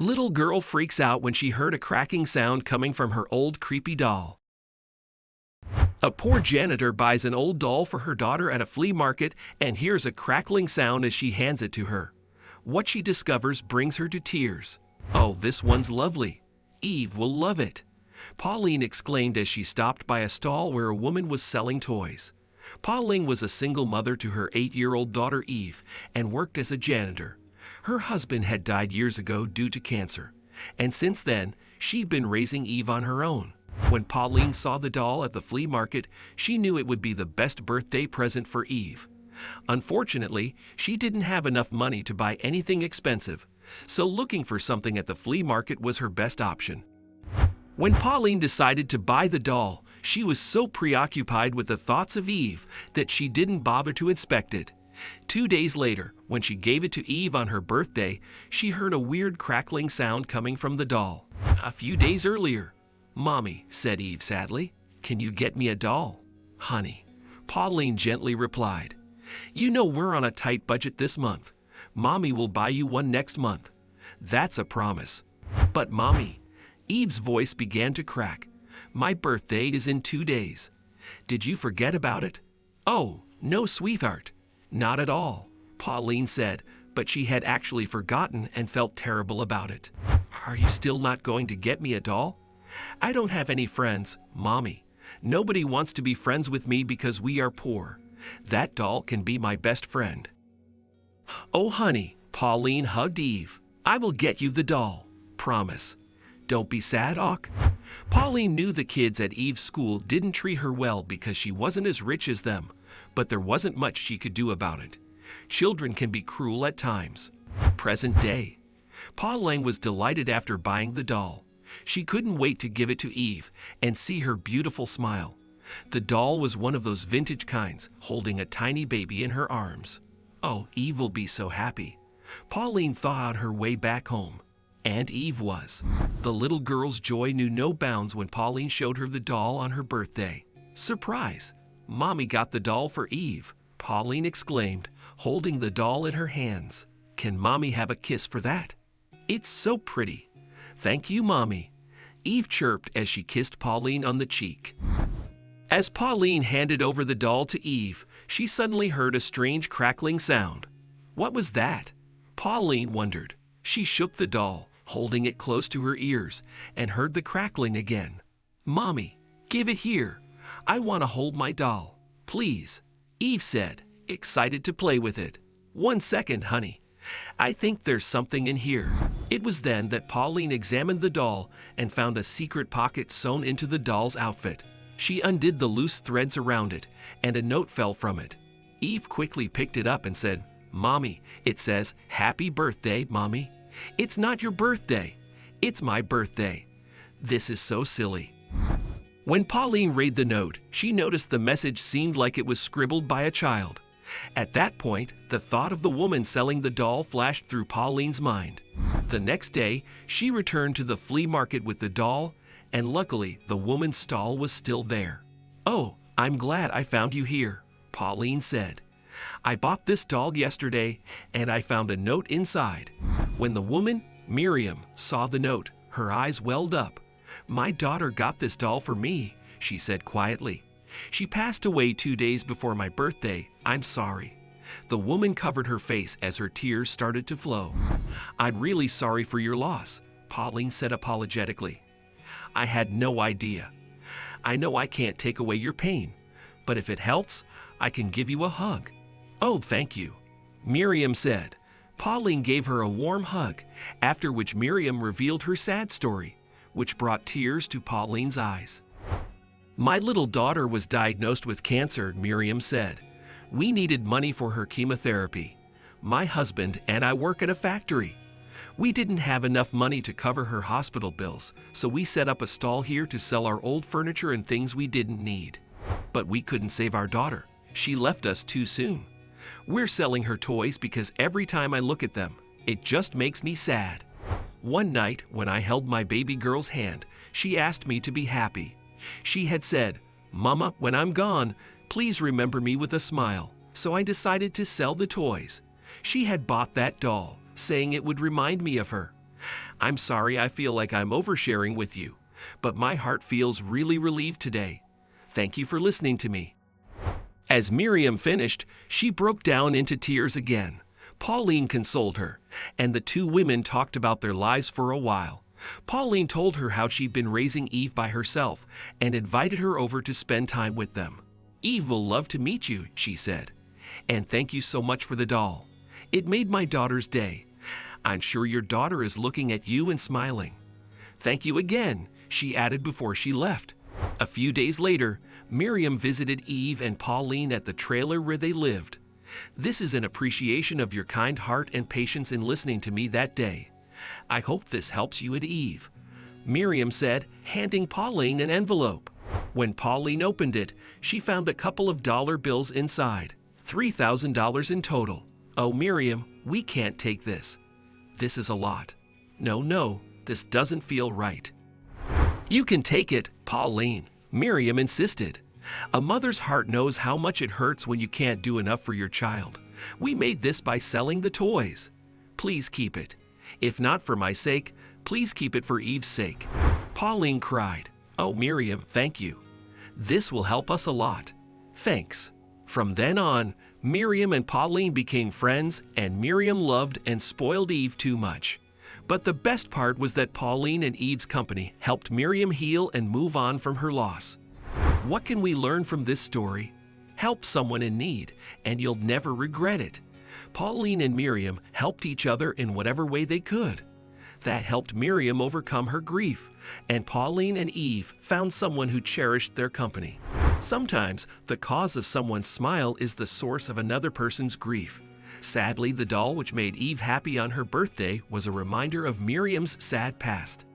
Little girl freaks out when she heard a cracking sound coming from her old creepy doll. A poor janitor buys an old doll for her daughter at a flea market and hears a crackling sound as she hands it to her. What she discovers brings her to tears. "Oh, this one's lovely. Eve will love it," Pauline exclaimed as she stopped by a stall where a woman was selling toys. Pauline was a single mother to her 8-year-old daughter Eve and worked as a janitor. Her husband had died years ago due to cancer, and since then, she'd been raising Eve on her own. When Pauline saw the doll at the flea market, she knew it would be the best birthday present for Eve. Unfortunately, she didn't have enough money to buy anything expensive, so looking for something at the flea market was her best option. When Pauline decided to buy the doll, she was so preoccupied with the thoughts of Eve that she didn't bother to inspect it. 2 days later, when she gave it to Eve on her birthday, she heard a weird crackling sound coming from the doll. "A few days earlier, Mommy," said Eve sadly, "can you get me a doll?" "Honey," Pauline gently replied, "you know we're on a tight budget this month. Mommy will buy you one next month. That's a promise." "But Mommy," Eve's voice began to crack, "my birthday is in 2 days. Did you forget about it?" "Oh, no, sweetheart, not at all," Pauline said, but she had actually forgotten and felt terrible about it. "Are you still not going to get me a doll?" "I don't have any friends, Mommy. Nobody wants to be friends with me because we are poor. That doll can be my best friend." "Oh, honey," Pauline hugged Eve, "I will get you the doll. Promise. Don't be sad, Ock." Pauline knew the kids at Eve's school didn't treat her well because she wasn't as rich as them, but there wasn't much she could do about it. Children can be cruel at times. Present day. Pauline was delighted after buying the doll. She couldn't wait to give it to Eve and see her beautiful smile. The doll was one of those vintage kinds, holding a tiny baby in her arms. "Oh, Eve will be so happy." Pauline thought on her way back home. And Eve was. The little girl's joy knew no bounds when Pauline showed her the doll on her birthday. "Surprise! Mommy got the doll for Eve," Pauline exclaimed, holding the doll in her hands. "Can Mommy have a kiss for that? It's so pretty." "Thank you, Mommy," Eve chirped as she kissed Pauline on the cheek. As Pauline handed over the doll to Eve, she suddenly heard a strange crackling sound. What was that? Pauline wondered. She shook the doll, holding it close to her ears, and heard the crackling again. "Mommy, give it here. I want to hold my doll. Please," Eve said, excited to play with it. "1 second, honey. I think there's something in here." It was then that Pauline examined the doll and found a secret pocket sewn into the doll's outfit. She undid the loose threads around it, and a note fell from it. Eve quickly picked it up and said, "Mommy, it says, 'Happy birthday, Mommy.' It's not your birthday. It's my birthday. This is so silly." When Pauline read the note, she noticed the message seemed like it was scribbled by a child. At that point, the thought of the woman selling the doll flashed through Pauline's mind. The next day, she returned to the flea market with the doll, and luckily, the woman's stall was still there. "Oh, I'm glad I found you here," Pauline said. "I bought this doll yesterday, and I found a note inside." When the woman, Miriam, saw the note, her eyes welled up. "My daughter got this doll for me," she said quietly. "She passed away 2 days before my birthday. I'm sorry." The woman covered her face as her tears started to flow. "I'm really sorry for your loss," Pauline said apologetically. "I had no idea. I know I can't take away your pain, but if it helps, I can give you a hug." "Oh, thank you," Miriam said. Pauline gave her a warm hug, after which Miriam revealed her sad story, which brought tears to Pauline's eyes. "My little daughter was diagnosed with cancer," Miriam said. "We needed money for her chemotherapy. My husband and I work at a factory. We didn't have enough money to cover her hospital bills, so we set up a stall here to sell our old furniture and things we didn't need. But we couldn't save our daughter. She left us too soon. We're selling her toys because every time I look at them, it just makes me sad. One night, when I held my baby girl's hand, she asked me to be happy. She had said, 'Mama, when I'm gone, please remember me with a smile.' So I decided to sell the toys. She had bought that doll, saying it would remind me of her. I'm sorry I feel like I'm oversharing with you, but my heart feels really relieved today. Thank you for listening to me." As Miriam finished, she broke down into tears again. Pauline consoled her, and the two women talked about their lives for a while. Pauline told her how she'd been raising Eve by herself and invited her over to spend time with them. "Eve will love to meet you," she said. "And thank you so much for the doll. It made my daughter's day. I'm sure your daughter is looking at you and smiling." "Thank you again," she added before she left. A few days later, Miriam visited Eve and Pauline at the trailer where they lived. "This is an appreciation of your kind heart and patience in listening to me that day. I hope this helps you at Eve," Miriam said, handing Pauline an envelope. When Pauline opened it, she found a couple of dollar bills inside, $3,000 in total. "Oh, Miriam, we can't take this. This is a lot." No, this doesn't feel right." "You can take it, Pauline," Miriam insisted. "A mother's heart knows how much it hurts when you can't do enough for your child. We made this by selling the toys. Please keep it. If not for my sake, please keep it for Eve's sake." Pauline cried. "Oh, Miriam, thank you. This will help us a lot. Thanks." From then on, Miriam and Pauline became friends, and Miriam loved and spoiled Eve too much. But the best part was that Pauline and Eve's company helped Miriam heal and move on from her loss. What can we learn from this story? Help someone in need, and you'll never regret it. Pauline and Miriam helped each other in whatever way they could. That helped Miriam overcome her grief, and Pauline and Eve found someone who cherished their company. Sometimes, the cause of someone's smile is the source of another person's grief. Sadly, the doll which made Eve happy on her birthday was a reminder of Miriam's sad past.